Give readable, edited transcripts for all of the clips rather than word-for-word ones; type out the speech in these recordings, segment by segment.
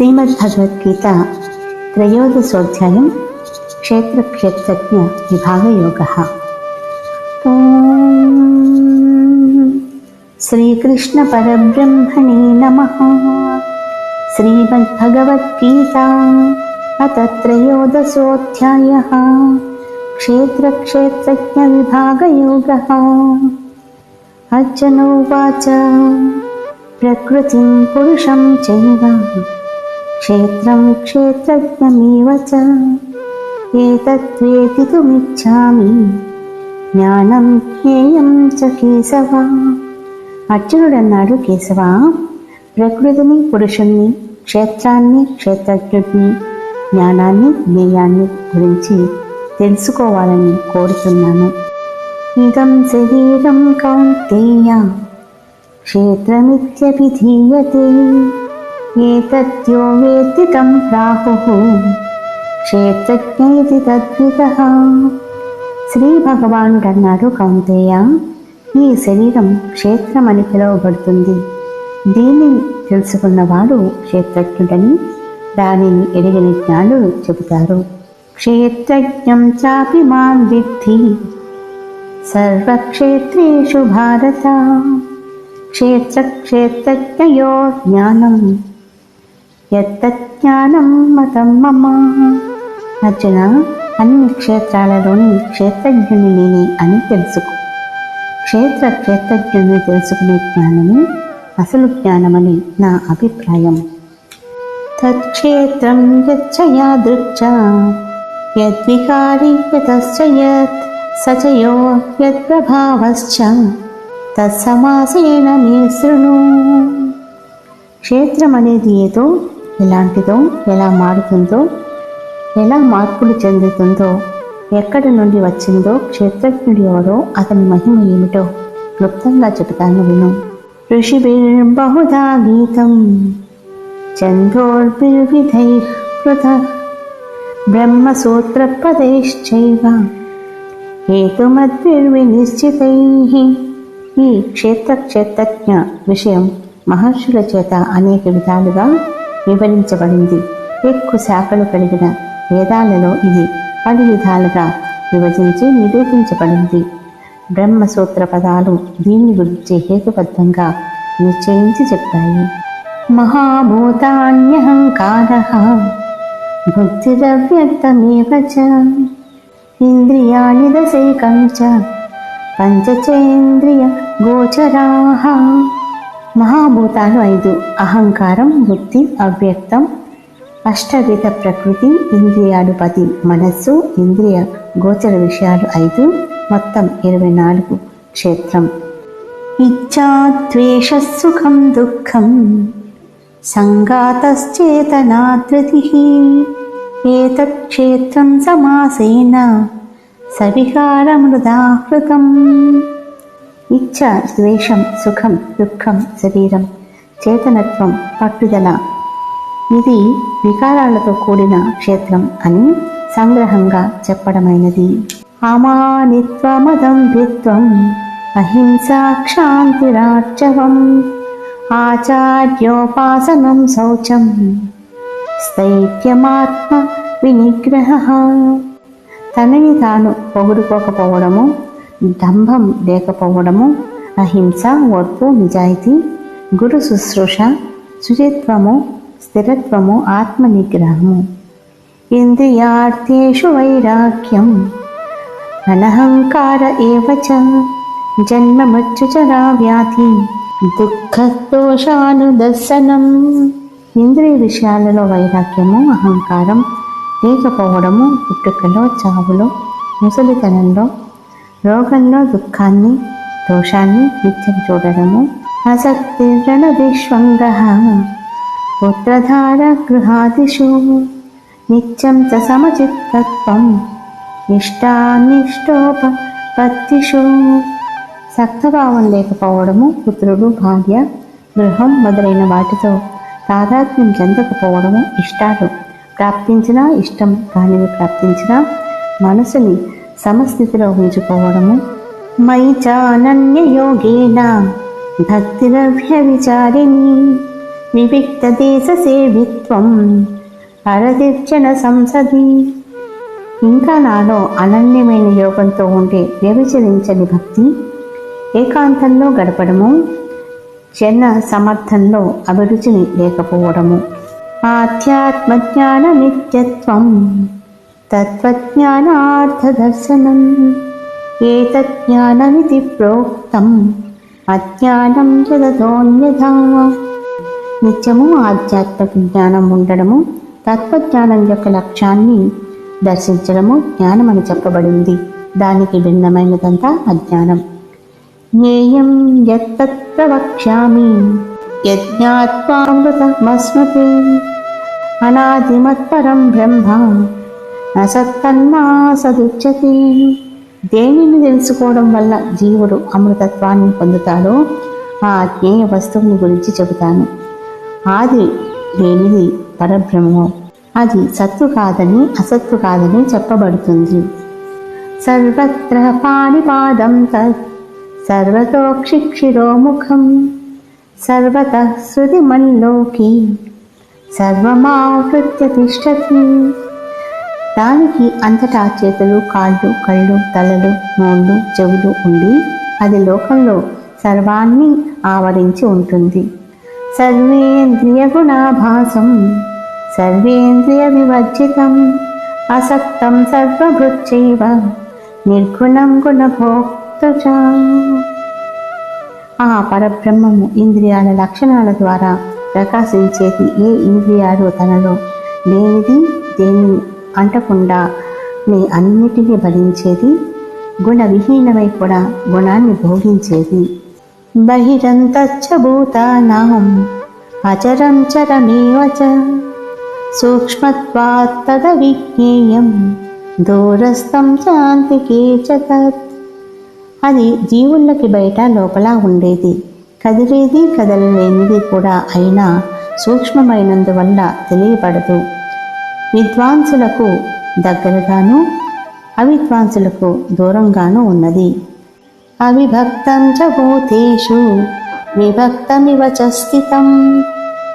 శ్రీమద్భగవద్గీత త్రయోదశోధ్యాయం క్షేత్రజ్ఞ విభాగయోగః. శ్రీకృష్ణ పరబ్రహ్మణే నమః. శ్రీమద్భగవద్గీత అథ త్రయోదశోధ్యాయః క్షేత్రజ్ఞ విభాగయోగః. అర్జున ఉవాచ ప్రకృతిం పురుషం చైవ క్షేత్రం క్షేత్రజ్ఞమేవ చ ఏతద్వేదితుమిచ్ఛామి జ్ఞానం జ్ఞేయం చ కేశవ. అర్జునుడు అన్నాడు, కేశవ, ప్రకృతిని పురుషుణ్ణి, క్షేత్రాన్ని క్షేత్రజ్ఞుడిని, జ్ఞానాన్ని జ్ఞేయాన్ని గురించి తెలుసుకోవాలని కోరుతున్నాను. ఇదం శరీరం కౌంతేయ క్షేత్రమిత్యభిధీయతే ఏతద్యో వేత్తి తం ప్రాహుః క్షేత్రజ్ఞ ఇతి తద్విదః. శ్రీ భగవానుడు అన్నాడు, కౌంతేయ, ఈ శరీరం క్షేత్రం అని పిలువబడుతుంది. దీనిని తెలుసుకున్నవాడు క్షేత్రజ్ఞుడని, దానిని ఎరిగిన జ్ఞానులు చెబుతారు. క్షేత్రజ్ఞం చాపి మాం విద్ధి సర్వక్షేత్రేషు భారత క్షేత్రజ్ఞయో జ్ఞానం యత్తజ్ఞానం మతం మమ. అర్జున, అన్ని క్షేత్రాలలోని క్షేత్రజ్ఞుని నేనే అని తెలుసుకో. క్షేత్రజ్ఞుని తెలుసుకునే జ్ఞానమే అసలు జ్ఞానమని నా అభిప్రాయం. తత్క్షేత్రం యచ్చయా దృచ్చ యద్వికారి యతశ్చ యత్ సచయో యద్ప్రభావశ్చ తత్సమాసేన మే శృణు. క్షేత్రం అనేది ఏదో, ఎలాంటిదో, ఎలా మారుతుందో, ఎలా మార్పులు చెందుతుందో, ఎక్కడి నుండి వచ్చిందో, క్షేత్రజ్ఞుడు ఎవరో, అతని మహిమ ఏమిటో క్లుప్తంగా చెబుతాను విను. ఋషిభిర్బహుధా గీతం ఛందోర్భిర్విధైః పృథక్ బ్రహ్మసూత్రపदैశ్చైవ హేతుమద్భిర్వినిశ్చితైః. ఈ క్షేత్రజ్ఞ విషయం మహర్షుల చేత అనేక విధాలుగా వివరించబడింది. ఎక్కువ శాఖలు కలిగిన వేదాలలో ఇది 10 విధాలుగా విభజించి నిరూపించబడింది. బ్రహ్మసూత్ర పదాలు దీని గురించి హేతుబద్ధంగా నిశ్చయించి చెప్పాయి. మహాభూతాన్యహంకారః బుద్ధిరవ్యక్తమేవ చ ఇంద్రియాణి దశైకం చ పంచచేంద్రియ గోచరాః. మహాభూతాలు 5: అహంకారం, బుద్ధి, అవ్యక్తం, అష్టవిధ ప్రకృతి, ఇంద్రియాలు 10, మనస్సు, ఇంద్రియ గోచర విషయాలు 5, మొత్తం 24 క్షేత్రం. ఇచ్ఛా ద్వేష సుఖం దుఃఖం సంఘాతశ్చేతనా ధృతిః ఏతత్ క్షేత్రం సమాసేన సవికారమృదాహృతం. ఇచ్ఛ, ద్వేషం, సుఖం, దుఃఖం, శరీరం, చేతనత్వం, పట్టుదల, ఇది వికారాలతో కూడిన క్షేత్రం అని సంగ్రహంగా చెప్పడమైనది. అమానిత్వమదం విత్వం అహింసా క్షాంతిరార్జవం ఆచార్యోపాసనం శౌచం స్థైర్యమాత్మ వినిగ్రహః. తనని తాను పొగుడుకోకపోవడము, డంభం లేకపోవడము, అహింస, ఓర్పు, నిజాయితీ, గురు శుశ్రూష, శుచిత్వము, స్థిరత్వము, ఆత్మ నిగ్రహము. ఇంద్రియార్థేషు వైరాగ్యం అనహంకార ఏవ చ జన్మ మృత్యుజరా వ్యాధి దుఃఖ దోషానుదర్శనం. ఇంద్రియ విషయాలలో వైరాగ్యము, అహంకారం లేకపోవడము, పుట్టుకలో, చావులో, ముసలితనంలో, రోగంలో దుఃఖాన్ని, దోషాన్ని నిత్యం చూడడము. ఆసక్తి రణవిశ్వంగః పుత్రధార గృహాదిషు నిత్యం చ సమచిత్తత్వం ఇష్టానిష్టోపపత్తిషు. సక్తభావం లేకపోవడము, పుత్రుడు, భార్య, గృహం మొదలైన వాటితో తాదాత్మ్యం చెందకపోవడము, ఇష్టాలు ప్రాప్తించినా, ఇష్టం కానివి ప్రాప్తించినా మనసుని సమస్థితిలో ఉంచుకోవడము. మయి చానన్యయోగేన భక్తిరవ్యవిచారిణి వివిక్తదేశసేవిత్వం అరదిర్జన సంసది. ఇంకా నాలో అనన్యమైన యోగంతో ఉండే వ్యభిచరించని భక్తి, ఏకాంతంలో గడపడము, జన సమర్థంలో అభిరుచిని లేకపోవడము. ఆధ్యాత్మజ్ఞాన నిత్యత్వం తత్వజ్ఞానార్థదర్శనం ఏతజ్ఞానమితి ప్రోక్తం అజ్ఞానం జగతోన్యథా. నిత్యము ఆధ్యాత్మిక జ్ఞానం ఉండడము, తత్వజ్ఞానం యొక్క లక్ష్యాన్ని దర్శించడము జ్ఞానం అని చెప్పబడింది. దానికి భిన్నమైనదంతా అజ్ఞానం. జ్ఞేయం యత్తత్ ప్రవక్ష్యామి యజ్ఞాత్వామృతమస్మతే అనాదిమత్పరం బ్రహ్మ అసత్తన్మాసదుచ్యతే. దేనిని తెలుసుకోవడం వల్ల జీవుడు అమృతత్వాన్ని పొందుతాడో ఆ జ్ఞేయ వస్తువుని గురించి చెబుతాను. ఆది లేనిది పరబ్రహ్మం. అది సత్తు కాదని అసత్తు కాదని చెప్పబడుతుంది. సర్వత్ర పాణిపాదం తత్ సర్వతోక్షిక్షిరోముఖం సర్వతః శృతిమల్లోకి సర్వమావృత్య తిష్టతి. దానికి అంతటా చేతులు, కాళ్ళు, కళ్ళు, తలలు, నోళ్ళు, చెవులు ఉండి అది లోకంలో సర్వాన్ని ఆవరించి ఉంటుంది. సర్వేంద్రియ గుణాభాసం సర్వేంద్రియ వివర్జితం అసక్తం సర్వభృచ్చైవ నిర్గుణం గుణభోక్తృ. ఆ పరబ్రహ్మము ఇంద్రియాల లక్షణాల ద్వారా ప్రకాశించేది. ఏ ఇంద్రియాలు తనలో లేనిది, దేనిని అంటకుండా అన్నిటినీ భరించేది, గుణ విహీనమై కూడా గుణాన్ని భోగించేది. బహిరంతచ్చ భూతానాం అచరం చరమేవ చ సూక్ష్మత్వాత్ తదవిజ్ఞేయం దూరస్థం శాంతికే చ తత్. అది జీవుళ్ళకి బయట లోపల ఉండేది, కదిలేది కదలలేనిది కూడా అయినా సూక్ష్మమైనందువల్ల తెలియబడదు. విద్వాంసులకు దగ్గరగాను అవిద్వాంసులకు దూరంగాను ఉన్నది. అవిభక్తం చ భూతేషు విభక్తమివ చ స్థితం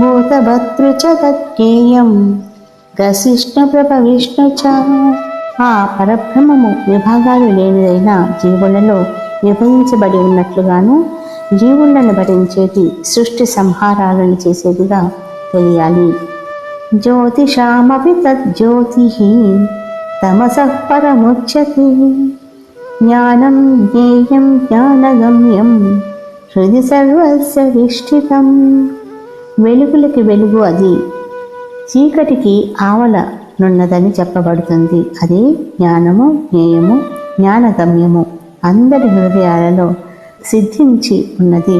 భూతభర్తృ చ తజ్ఞేయం గసిష్ణు ప్రభ విష్ణు చ. ఆ పరబ్రహ్మము విభాగాలు లేనిదైన జీవులలో విభజించబడి ఉన్నట్లుగాను జీవులను భరించేది, సృష్టి సంహారాలను చేసేదిగా తెలియాలి. జ్యోతిషామపి తజ్జ్యోతిః తమసః పరముచ్యతే జ్ఞానం జ్ఞేయం జ్ఞానగమ్యం హృది సర్వస్య విష్ఠితం. వెలుగులకి వెలుగు అది, చీకటికి ఆవలనున్నదని చెప్పబడుతుంది. అదే జ్ఞానము, జ్ఞేయము, జ్ఞానగమ్యము అందరి హృదయాలలో సిద్ధించి ఉన్నది.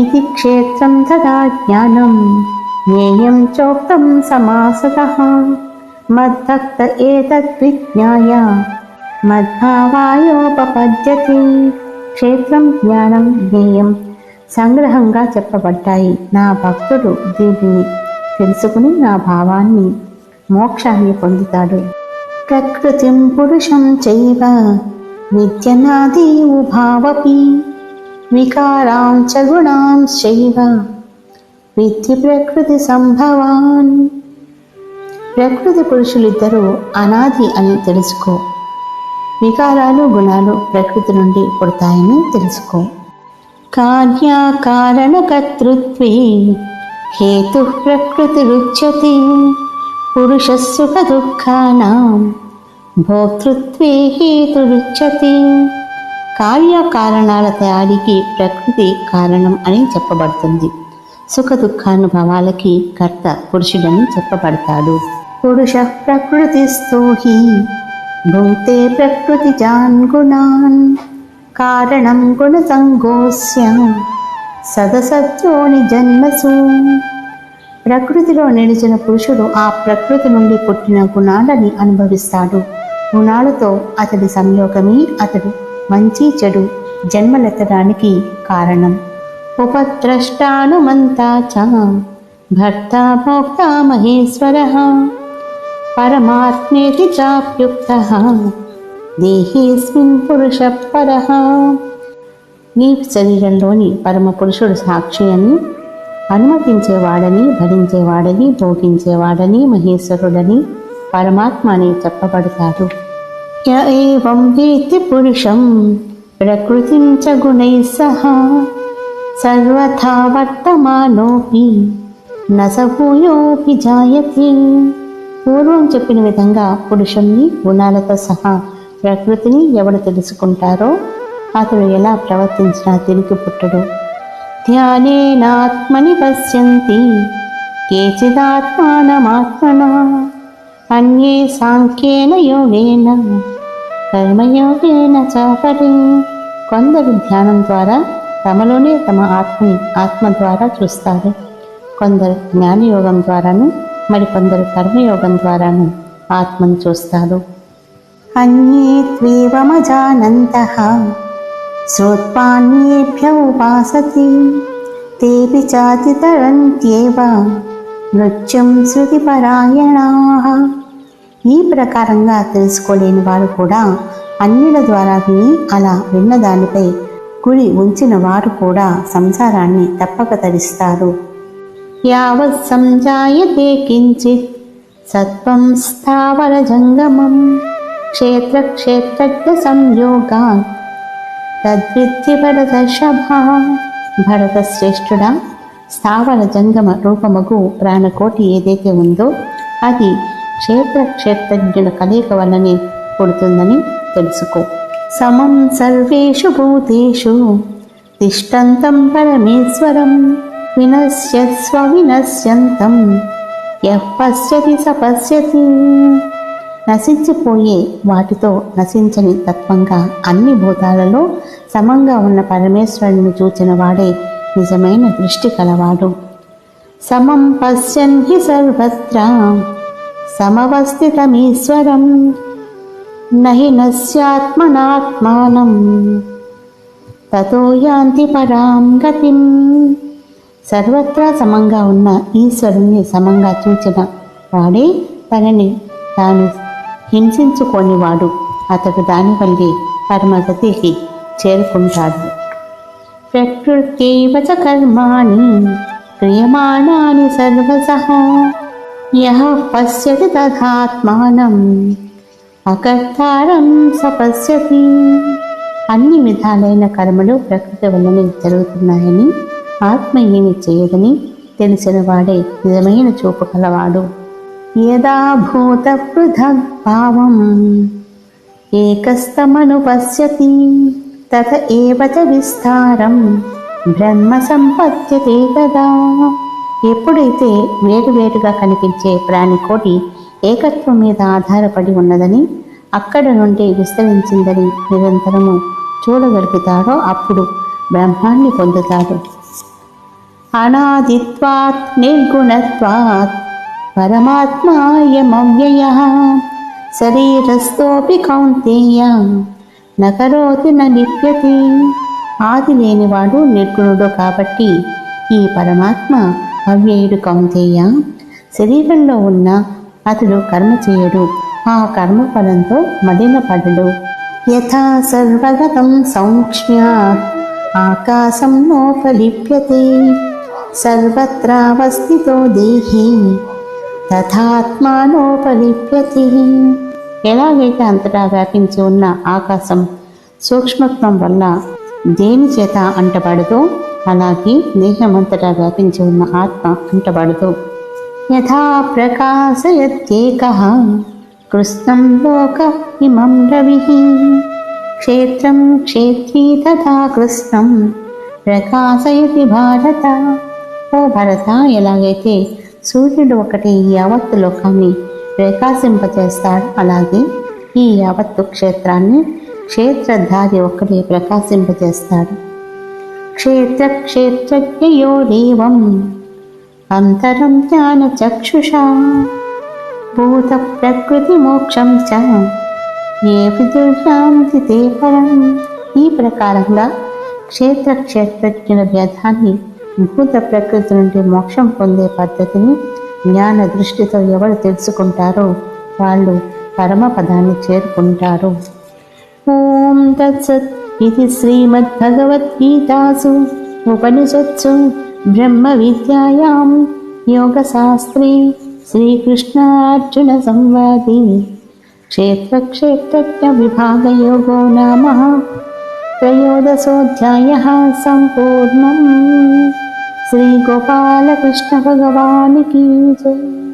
ఇది క్షేత్రం తదా జ్ఞానం జ్ఞేయం చోక్తం సమాసతః మద్భక్త ఏతద్విజ్ఞాయ మద్భావాయోపపద్యతే. క్షేత్రం, జ్ఞానం, జ్ఞేయం సంగ్రహంగా చెప్పబడ్డాయి. నా భక్తుడు దీనిని తెలుసుకుని నా భావాన్ని, మోక్షాన్ని పొందుతాడు. ప్రకృతిం పురుషం చైవ విద్యనాది ఉభావపి వికారాంచ గుణాంశ్చైవ విద్ధి ప్రకృతి సంభవాన్. ప్రకృతి పురుషులిద్దరూ అనాది అని తెలుసుకో. వికారాలు, గుణాలు ప్రకృతి నుండి పుడతాయని తెలుసుకో. కార్యకారణకర్తృత్వే హేతు ప్రకృతిరుచ్యతే పురుష సుఖ దుఃఖానాం భోక్తృత్వే హేతురుచ్యతే. కార్యకారణాల తయారీకి ప్రకృతి కారణం అని చెప్పబడుతుంది. సుఖ దుఃఖానుభవాలకి కర్త పురుషుడని చెప్పబడతాడు. పురుష ప్రకృతిస్థో హి భుంక్తే ప్రకృతిజాన్ గుణాన్ కారణం గుణసంగోస్య సదసత్యోని జన్మసు. ప్రకృతిలో నిలిచిన పురుషుడు ఆ ప్రకృతి నుండి పుట్టిన గుణాలని అనుభవిస్తాడు. గుణాలతో అతడి సంయోగమే అతడు మంచి చెడు జన్మలెత్తడానికి కారణం. ఉపద్రష్టానుమంతా చ భర్త భోక్త మహేశ్వరః పరమాత్మేతి చాప్యుక్తః దేహేస్మిన్ పురుషః పరః. నీ శరీరంలోని పరమ పురుషుడు సాక్షి అని, అనుమతించేవాడని, భరించేవాడని, భోగించేవాడని, మహేశ్వరుడని, పరమాత్మ అని చెప్పబడతాడు. య ఏవం వేత్తి పురుషం ప్రకృతిం చ గుణైః సహ సర్వథా వర్తమానోపి న స భూయోపి జాయతే. పూర్వం చెప్పిన విధంగా పురుషుణ్ణి గుణాలతో సహా ప్రకృతిని ఎవడు తెలుసుకుంటారో అతడు ఎలా ప్రవర్తించినా తిరిగి పుట్టడు. ధ్యానేనాత్మని పశ్యంతి కేచిదాత్మానమాత్మనా అన్యే సాంఖ్యేన యోగేన కర్మయోగేన చాపరే. కొందరు ధ్యానం ద్వారా తమలోనే తమ ఆత్మ ద్వారా చూస్తారు. కొందరు జ్ఞానయోగం ద్వారాను, మరికొందరు కర్మయోగం ద్వారాను ఆత్మను చూస్తారు. అన్యే త్వేవమజానంతః శ్రుత్వాన్యేభ్య ఉపాసతే తేపి చాతితరంత్యేవ నృత్యం శృతిపరాయణాః. ఈ ప్రకారంగా తెలుసుకోలేని వారు కూడా అన్యుల ద్వారా విని అలా విన్నదానిపై గురి ఉంచిన వారు కూడా సంసారాన్ని తప్పక తరిస్తారు. యావత్ సంజాయతే కించిత్ సత్వం స్థావర జంగమం క్షేత్రజ్ఞ సంయోగాత్ తద్విద్ధి భరతర్షభా. భరత శ్రేష్ఠుడా, స్థావర జంగమ రూపమగు ప్రాణకోటి ఏదైతే ఉందో అది క్షేత్రజ్ఞుల కలయిక వల్లనే పుడుతుందని తెలుసుకో. సమం సర్వేషు భూతేషు తిష్టంతం పరమేశ్వరం వినశ్యస్వ వినశ్యంతం యః పశ్యతి స పశ్యతి. నశించిపోయే వాటితో నశించని తత్వంగా అన్ని భూతాలలో సమంగా ఉన్న పరమేశ్వరుని చూచిన వాడే నిజమైన దృష్టి కలవాడు. సమం పశ్యన్ హి సర్వత్ర సమవస్థితమీశ్వరం నహి నస్యాత్మనాత్మానం తతో యాంతి పరాం గతిం. సర్వత్రా సమంగా ఉన్న ఈశ్వరుణ్ణి సమంగా చూచిన వాడే తనని తాను హింసించుకోనివాడు. అతడు దానివల్లే పరమగతికి చేరుకుంటాడు. ప్రకృత్యైవ చ కర్మాణి క్రియమాణాని సర్వశః యః పశ్యతి తథాత్మానం అకర్తారం స పశ్యతి. అన్ని విధాలైన కర్మలు ప్రకృతి వల్లనే జరుగుతున్నాయని, ఆత్మ ఏమి చేయదని తెలిసిన వాడే నిజమైన చూపు కలవాడు. యదా భూత పృథగ్ భావం ఏకస్తమను పశ్యతి తత ఏవ చ విస్తారం బ్రహ్మ సంపద్యతే తదా. ఎప్పుడైతే వేరువేరుగా కనిపించే ప్రాణికోటి ఏకత్వం మీద ఆధారపడి ఉన్నదని, అక్కడ నుండి విస్తరించిందని నిరంతరము చూడగలుగుతాడో అప్పుడు బ్రహ్మాన్ని పొందుతాడు. అనాదిత్వాత్ నిర్గుణత్వాత్ పరమాత్మాయమవ్యయః శరీరస్థోపి కౌంతేయ న కరోతి న లిప్యతే. ఆది లేనివాడు నిర్గుణుడు కాబట్టి ఈ పరమాత్మ అవ్యయుడు కౌంతేయ. శరీరంలో ఉన్న అతడు కర్మ చేయడు, ఆ కర్మ ఫలంతో మలినపడడు. యథా సర్వగతం సౌక్ష్మ్యాత్ ఆకాశం నోపలిప్యతే సర్వత్రావస్థితో దేహి తథాత్మానోపలిప్యతే. ఎలాగైతే అంతటా వ్యాపించి ఉన్న ఆకాశం సూక్ష్మత్వం వల్ల దేని చేత అంటబడదో అలాగే దేహమంతటా వ్యాపించి ఉన్న ఆత్మ అంటబడదు. యథా ప్రకాశయత్యేకః కృష్ణం లోక ఇమం రవిః క్షేత్రం క్షేత్రీ తథా కృష్ణం ప్రకాశయతి భారత. ఓ భరత, ఎలాగైతే సూర్యుడు ఒకటి ఈ యావత్తు లోకాన్ని ప్రకాశింపచేస్తాడు అలాగే ఈ యావత్తు క్షేత్రాన్ని క్షేత్రధారి ఒక్కడే ప్రకాశింపచేస్తాడు. క్షేత్రజ్ఞయోరేవం అంతరం జ్ఞాన చక్షుషా భూత ప్రకృతి మోక్షం చ ఏ విదుర్యాంతి తే పరం. ఈ ప్రకారంగా క్షేత్రజ్ఞుల భేదాన్ని, భూత ప్రకృతి నుండి మోక్షం పొందే పద్ధతిని జ్ఞాన దృష్టితో ఎవరు తెలుసుకుంటారో వాళ్ళు పరమపదాన్ని చేరుకుంటారు. ఓం తత్సత్. ఇది శ్రీమద్భగవద్గీతాసు ఉపనిషత్సు ब्रह्मविद्यायां योगशास्त्रे श्रीकृष्णार्जुनसंवादे क्षेत्रक्षेत्रज्ञविभागयोगो नाम त्रयोदशोऽध्यायः सम्पूर्णम्। श्रीगोपालकृष्ण भगवान् की जय।